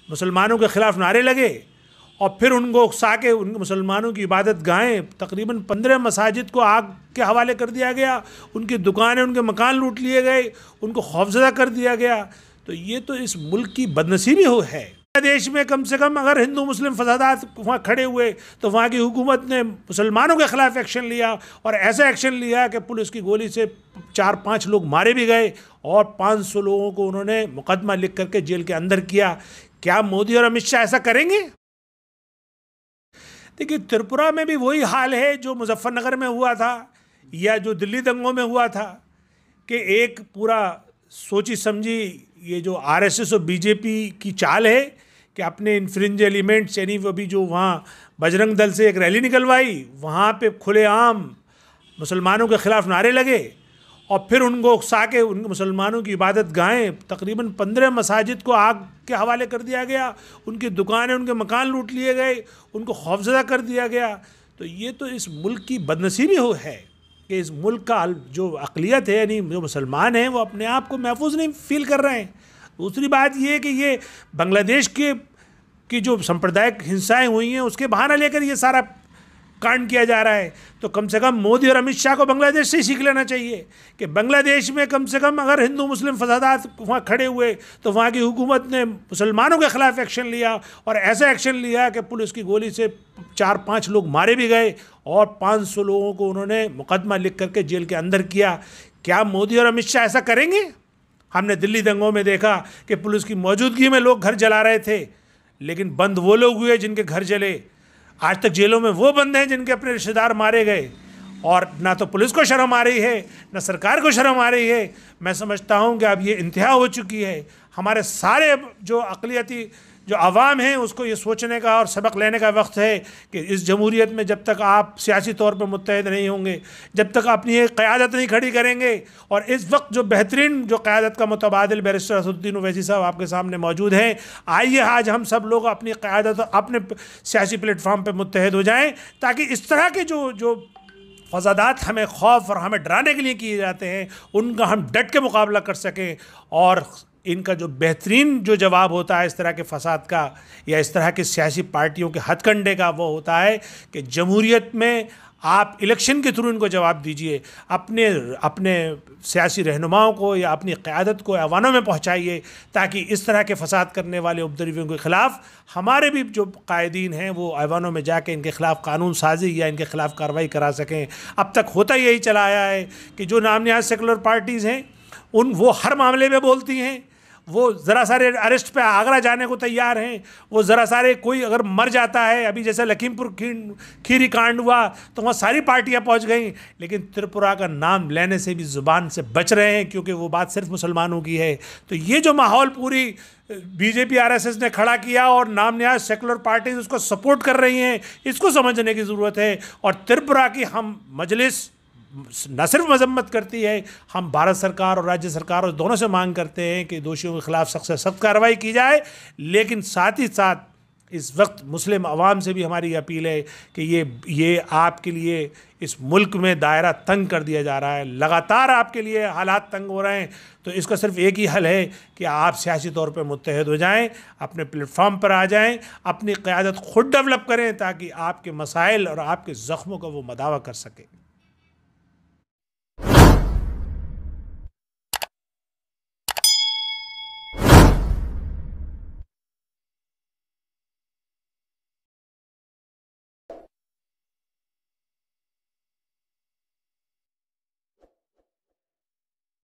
मुसलमानों के ख़िलाफ़ नारे लगे और फिर उनको उकसा के उन मुसलमानों की इबादत गाहें, तकरीबन 15 मसाजिद को आग के हवाले कर दिया गया, उनकी दुकानें, उनके मकान लूट लिए गए, उनको खौफजदा कर दिया गया। तो ये तो इस मुल्क की बदनसीबी है। देश में कम से कम अगर हिंदू मुस्लिम फसादात वहाँ खड़े हुए तो वहाँ की हुकूमत ने मुसलमानों के ख़िलाफ़ एक्शन लिया, और ऐसा एक्शन लिया कि पुलिस की गोली से 4-5 लोग मारे भी गए और 500 लोगों को उन्होंने मुकदमा लिख करके जेल के अंदर किया। क्या मोदी और अमित शाह ऐसा करेंगे? देखिए, त्रिपुरा में भी वही हाल है जो मुजफ्फरनगर में हुआ था या जो दिल्ली दंगों में हुआ था, कि एक पूरा सोची समझी ये जो आरएसएस और बीजेपी की चाल है कि अपने इन्फ्रिंज एलिमेंट्स, यानी वो भी जो वहाँ बजरंग दल से एक रैली निकलवाई, वहाँ पे खुलेआम मुसलमानों के ख़िलाफ़ नारे लगे और फिर उनको उकसा के उन मुसलमानों की इबादत गाहें, तकरीबन 15 मसाजिद को आग के हवाले कर दिया गया, उनकी दुकानें, उनके मकान लूट लिए गए, उनको खौफजदा कर दिया गया। तो ये तो इस मुल्क की बदनसीबी है कि इस मुल्क का जो अक़लियत है, यानी जो मुसलमान हैं, वो अपने आप को महफूज नहीं फील कर रहे हैं। दूसरी बात ये कि ये बांग्लादेश की जो सांप्रदायिक हिंसाएं हुई हैं उसके बहाना लेकर ये सारा कांड किया जा रहा है। तो कम से कम मोदी और अमित शाह को बांग्लादेश से ही सीख लेना चाहिए कि बांग्लादेश में कम से कम अगर हिंदू मुस्लिम फसादात वहाँ खड़े हुए तो वहाँ की हुकूमत ने मुसलमानों के ख़िलाफ़ एक्शन लिया, और ऐसा एक्शन लिया कि पुलिस की गोली से 4-5 लोग मारे भी गए और 500 लोगों को उन्होंने मुकदमा लिख करके जेल के अंदर किया। क्या मोदी और अमित शाह ऐसा करेंगे? हमने दिल्ली दंगों में देखा कि पुलिस की मौजूदगी में लोग घर जला रहे थे, लेकिन बंद वो लोग हुए जिनके घर जले। आज तक जेलों में वो बंद हैं जिनके अपने रिश्तेदार मारे गए, और ना तो पुलिस को शर्म आ रही है, ना सरकार को शर्म आ रही है। मैं समझता हूँ कि अब ये इंतहा हो चुकी है। हमारे सारे जो अक़लियती जो अवाम हैं उसको ये सोचने का और सबक लेने का वक्त है कि इस जमहूरियत में जब तक आप सियासी तौर पर मुत्तहिद नहीं होंगे, जब तक अपनी एक क़यादत नहीं खड़ी करेंगे, और इस वक्त जो बेहतरीन जो क़यादत का मुतबादिल बैरिस्टर असदुद्दीन ओवैसी साहब आपके सामने मौजूद हैं, आइए आज हम सब लोग अपनी क़यादत अपने सियासी प्लेटफॉर्म पर मुत्तहिद हो जाएँ, ताकि इस तरह के जो फसादात हमें खौफ और हमें डराने के लिए किए जाते हैं उनका हम डट के मुकाबला कर सकें। और इनका जो बेहतरीन जो जवाब होता है इस तरह के फसाद का या इस तरह के सियासी पार्टियों के हथकंडे का, वो होता है कि जमहूरियत में आप इलेक्शन के थ्रू इनको जवाब दीजिए, अपने सियासी रहनुमाओं को या अपनी क़यादत को ऐवानों में पहुंचाइए, ताकि इस तरह के फसाद करने वाले उपद्रवियों के ख़िलाफ़ हमारे भी जो कायदीन हैं वो ऐवानों में जाके इनके ख़िलाफ़ कानून साजी या इनके ख़िलाफ़ कार्रवाई करा सकें। अब तक होता यही चला आया है कि जो नामनिहाद सेकुलर पार्टीज़ हैं वो हर मामले में बोलती हैं, वो ज़रा सारे अरेस्ट पे आगरा जाने को तैयार हैं, वो ज़रा सारे कोई अगर मर जाता है, अभी जैसे लखीमपुर खीरी कांड हुआ तो वहाँ सारी पार्टियाँ पहुँच गईं, लेकिन त्रिपुरा का नाम लेने से भी ज़ुबान से बच रहे हैं क्योंकि वो बात सिर्फ मुसलमानों की है। तो ये जो माहौल पूरी बीजेपी आरएसएस ने खड़ा किया और नामनिहाद सेकुलर पार्टीज उसको सपोर्ट कर रही हैं, इसको समझने की ज़रूरत है। और त्रिपुरा की हम मजलिस न सिर्फ मजम्मत करती है, हम भारत सरकार और राज्य सरकार और दोनों से मांग करते हैं कि दोषियों के ख़िलाफ़ सख्त से सख्त कार्रवाई की जाए। लेकिन साथ ही साथ इस वक्त मुस्लिम अवाम से भी हमारी अपील है कि ये आपके लिए इस मुल्क में दायरा तंग कर दिया जा रहा है, लगातार आपके लिए हालात तंग हो रहे हैं। तो इसका सिर्फ एक ही हल है कि आप सियासी तौर पर मुत्तहिद हो जाएं, अपने प्लेटफॉर्म पर आ जाएं, अपनी क़यादत खुद डेवलप करें ताकि आपके मसाइल और आपके ज़ख्मों का वो मदावा कर सके।